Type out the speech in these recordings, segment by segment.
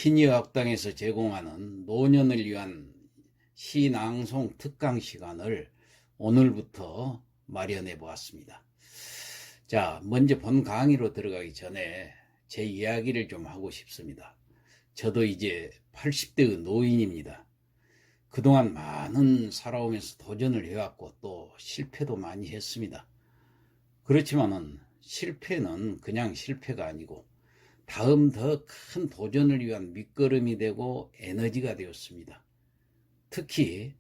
신의학당에서 제공하는 노년을 위한 시낭송 특강 시간을 오늘부터 마련해 보았습니다. 자, 먼저 본 강의로 들어가기 전에 제 이야기를 좀 하고 싶습니다. 저도 이제 80대의 노인입니다. 그동안 많은 살아오면서 도전을 해왔고 또 실패도 많이 했습니다. 그렇지만은 실패는 그냥 실패가 아니고 다음 더 큰 도전을 위한 밑거름이 되고 에너지가 되었습니다. 특히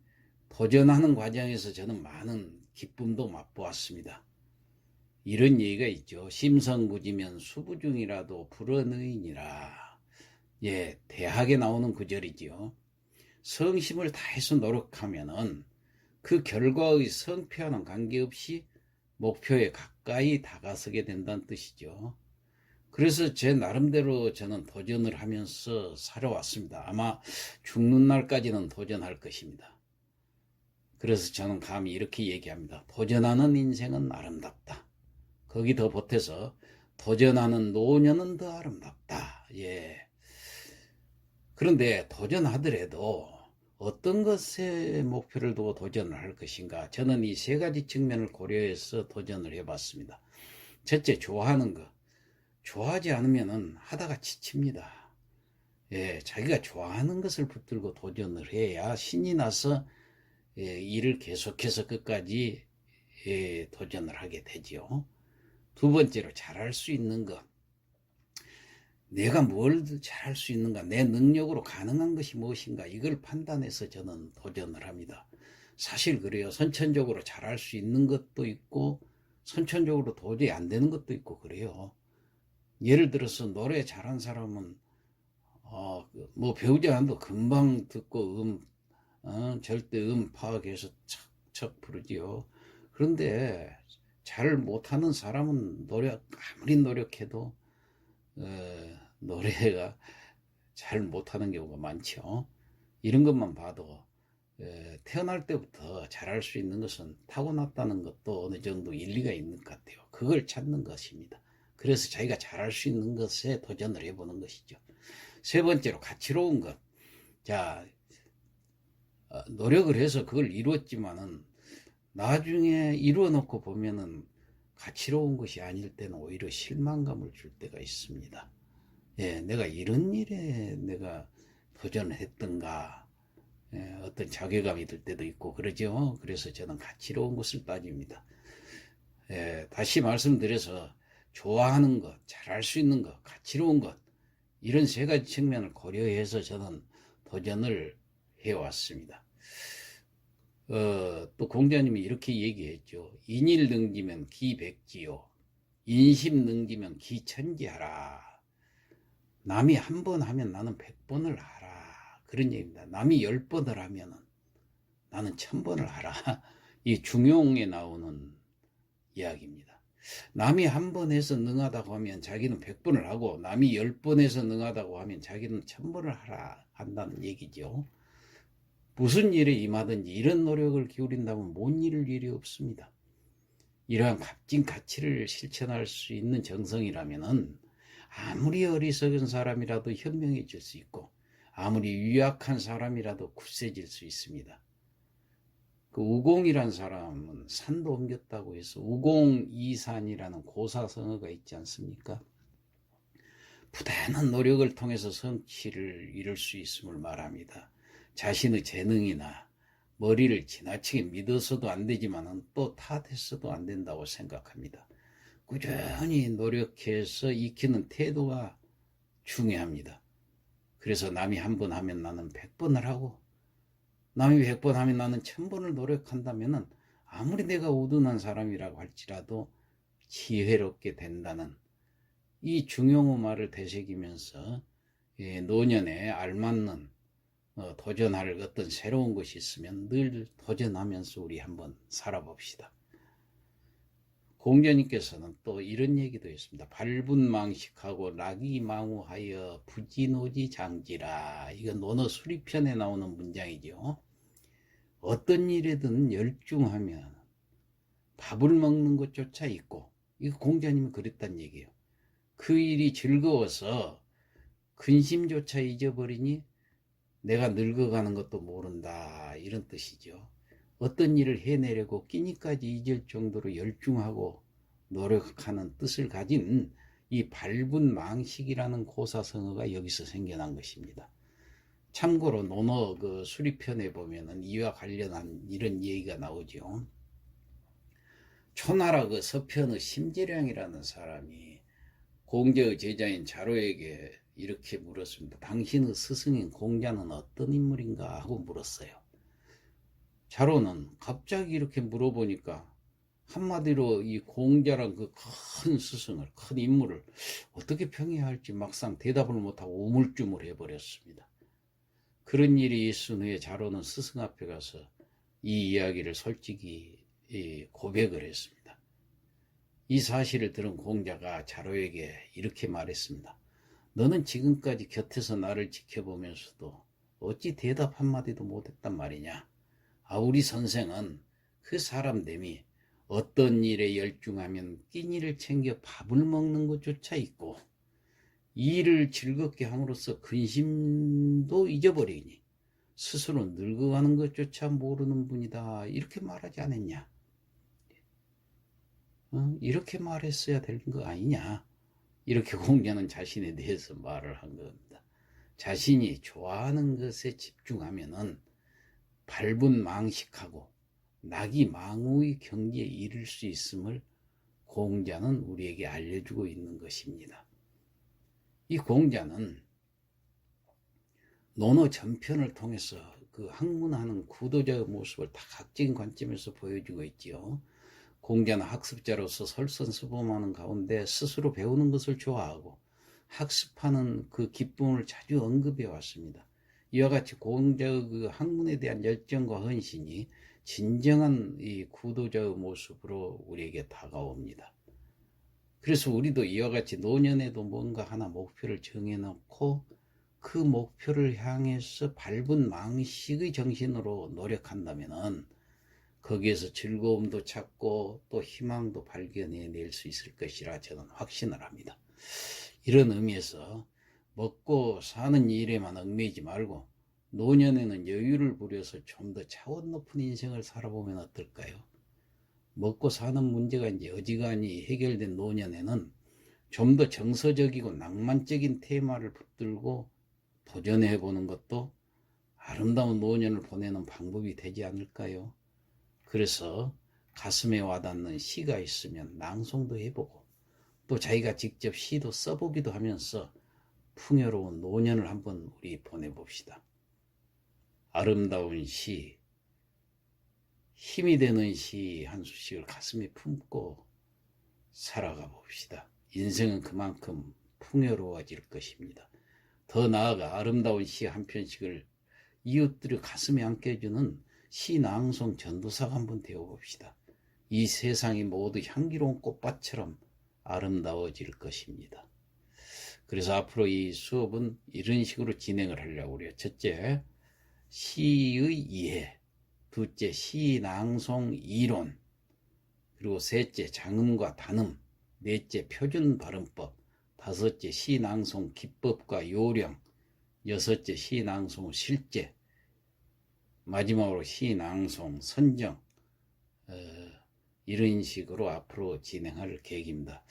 도전하는 과정에서 저는 많은 기쁨도 맛보았습니다. 이런 얘기가 있죠. 심성부지면 수부중이라도 불언의인이라. 예, 대학에 나오는 구절이지요. 성심을 다해서 노력하면은 그 결과의 성패와는 관계없이 목표에 가까이 다가서게 된다는 뜻이죠. 그래서 제 나름대로 저는 도전을 하면서 살아왔습니다. 아마 죽는 날까지는 도전할 것입니다. 그래서 저는 감히 이렇게 얘기합니다. 도전하는 인생은 아름답다. 거기 더 보태서 도전하는 노년은 더 아름답다. 예. 그런데 도전하더라도 어떤 것에 목표를 두고 도전을 할 것인가? 저는 이 세 가지 측면을 고려해서 도전을 해봤습니다. 첫째, 좋아하는 것. 좋아하지 않으면 하다가 지칩니다. 예, 자기가 좋아하는 것을 붙들고 도전을 해야 신이 나서 일을 계속해서 끝까지 도전을 하게 되죠. 두 번째로, 잘할 수 있는 것. 내가 뭘 잘할 수 있는가, 내 능력으로 가능한 것이 무엇인가, 이걸 판단해서 저는 도전을 합니다. 사실 그래요. 선천적으로 잘할 수 있는 것도 있고 선천적으로 도저히 안 되는 것도 있고 그래요. 예를 들어서 노래 잘한 사람은 뭐 배우지 않아도 금방 듣고 절대 파악해서 척척 부르지요. 그런데 잘 못하는 사람은 아무리 노력해도 노래가 잘 못하는 경우가 많죠. 이런 것만 봐도 태어날 때부터 잘할 수 있는 것은 타고났다는 것도 어느 정도 일리가 있는 것 같아요. 그걸 찾는 것입니다. 그래서 자기가 잘할 수 있는 것에 도전을 해보는 것이죠. 세 번째로, 가치로운 것. 자, 노력을 해서 그걸 이루었지만은 나중에 이루어놓고 보면은 가치로운 것이 아닐 때는 오히려 실망감을 줄 때가 있습니다. 예, 내가 이런 일에 내가 도전을 했던가, 어떤 자괴감이 들 때도 있고 그러죠. 그래서 저는 가치로운 것을 따집니다. 다시 말씀드려서 좋아하는 것, 잘할 수 있는 것, 가치로운 것, 이런 세 가지 측면을 고려해서 저는 도전을 해왔습니다. 또 공자님이 이렇게 얘기했죠. 인일능지면 기백지요, 인심능지면 기천지하라. 남이 한 번 하면 나는 100번을 하라. 그런 얘기입니다. 남이 10번을 하면 나는 1000번을 하라. 이 중용에 나오는 이야기입니다. 남이 한 번 해서 능하다고 하면 자기는 100번을 하고, 남이 10번 해서 능하다고 하면 자기는 1000번을 하라 한다는 얘기죠. 무슨 일에 임하든지 이런 노력을 기울인다면 못 이룰 일이 없습니다. 이러한 값진 가치를 실천할 수 있는 정성이라면은 아무리 어리석은 사람이라도 현명해질 수 있고, 아무리 유약한 사람이라도 굳세질 수 있습니다. 그 우공이란 사람은 산도 옮겼다고 해서 우공이산이라는 고사성어가 있지 않습니까? 부단한 노력을 통해서 성취를 이룰 수 있음을 말합니다. 자신의 재능이나 머리를 지나치게 믿어서도 안 되지만 또 탓해서도 안 된다고 생각합니다. 꾸준히 노력해서 익히는 태도가 중요합니다. 그래서 남이 한 번 하면 나는 100번을 하고, 남이 100번 하면 나는 1000번을 노력한다면 아무리 내가 우둔한 사람이라고 할지라도 지혜롭게 된다는 이 중용어 말을 되새기면서 노년에 알맞는 도전할 어떤 새로운 것이 있으면 늘 도전하면서 우리 한번 살아봅시다. 공자님께서는 또 이런 얘기도 했습니다. 발분망식하고 낙이망우하여 부지노지장지라. 이건 논어 수리편에 나오는 문장이죠. 어떤 일에든 열중하면 밥을 먹는 것조차 있고, 이거 공자님이 그랬단 얘기예요. 그 일이 즐거워서 근심조차 잊어버리니 내가 늙어가는 것도 모른다, 이런 뜻이죠. 어떤 일을 해내려고 끼니까지 잊을 정도로 열중하고 노력하는 뜻을 가진 이 발분 망식이라는 고사성어가 여기서 생겨난 것입니다. 참고로 논어 그 수리편에 보면은 이와 관련한 이런 얘기가 나오죠. 초나라 그 서편의 심재량이라는 사람이 공자의 제자인 자로에게 이렇게 물었습니다. 당신의 스승인 공자는 어떤 인물인가 하고 물었어요. 자로는 갑자기 이렇게 물어보니까 한마디로 이 공자란 그 큰 스승을, 큰 인물을 어떻게 평해야 할지 막상 대답을 못하고 우물쭈물 해버렸습니다. 그런 일이 있은 후에 자로는 스승 앞에 가서 이 이야기를 솔직히 고백을 했습니다. 이 사실을 들은 공자가 자로에게 이렇게 말했습니다. 너는 지금까지 곁에서 나를 지켜보면서도 어찌 대답 한마디도 못했단 말이냐. 우리 선생은 그 사람 됨이 어떤 일에 열중하면 끼니를 챙겨 밥을 먹는 것조차 있고 일을 즐겁게 함으로써 근심도 잊어버리니 스스로 늙어가는 것조차 모르는 분이다, 이렇게 말하지 않았냐. 이렇게 말했어야 되는 거 아니냐. 이렇게 공자는 자신에 대해서 말을 한 겁니다. 자신이 좋아하는 것에 집중하면은 발분망식하고 낙이망우의 경지에 이를 수 있음을 공자는 우리에게 알려주고 있는 것입니다. 이 공자는 논어 전편을 통해서 그 학문하는 구도자의 모습을 다 각적인 관점에서 보여주고 있지요. 공자는 학습자로서 설선수범하는 가운데 스스로 배우는 것을 좋아하고 학습하는 그 기쁨을 자주 언급해 왔습니다. 이와 같이 공자의 그 학문에 대한 열정과 헌신이 진정한 이 구도자의 모습으로 우리에게 다가옵니다. 그래서 우리도 이와 같이 노년에도 뭔가 하나 목표를 정해놓고 그 목표를 향해서 밟은 망식의 정신으로 노력한다면은 거기에서 즐거움도 찾고 또 희망도 발견해낼 수 있을 것이라 저는 확신을 합니다. 이런 의미에서 먹고 사는 일에만 얽매이지 말고 노년에는 여유를 부려서 좀 더 차원 높은 인생을 살아보면 어떨까요? 먹고 사는 문제가 이제 어지간히 해결된 노년에는 좀 더 정서적이고 낭만적인 테마를 붙들고 도전해보는 것도 아름다운 노년을 보내는 방법이 되지 않을까요? 그래서 가슴에 와닿는 시가 있으면 낭송도 해보고 또 자기가 직접 시도 써보기도 하면서 풍요로운 노년을 한번 우리 보내봅시다. 아름다운 시, 힘이 되는 시 한 수씩을 가슴에 품고 살아가 봅시다. 인생은 그만큼 풍요로워질 것입니다. 더 나아가 아름다운 시 한 편씩을 이웃들의 가슴에 안겨주는 시 낭송 전도사가 한번 되어봅시다. 이 세상이 모두 향기로운 꽃밭처럼 아름다워질 것입니다. 그래서 앞으로 이 수업은 이런 식으로 진행을 하려고 해요. 첫째, 시의 이해, 둘째, 시 낭송 이론, 그리고 셋째, 장음과 단음, 넷째, 표준 발음법, 다섯째, 시 낭송 기법과 요령, 여섯째, 시 낭송 실제, 마지막으로 시 낭송 선정, 이런 식으로 앞으로 진행할 계획입니다.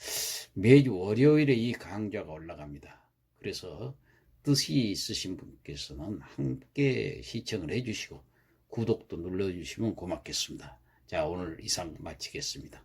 매주 월요일에 이 강좌가 올라갑니다. 그래서 뜻이 있으신 분께서는 함께 시청을 해주시고 구독도 눌러주시면 고맙겠습니다. 자, 오늘 이상 마치겠습니다.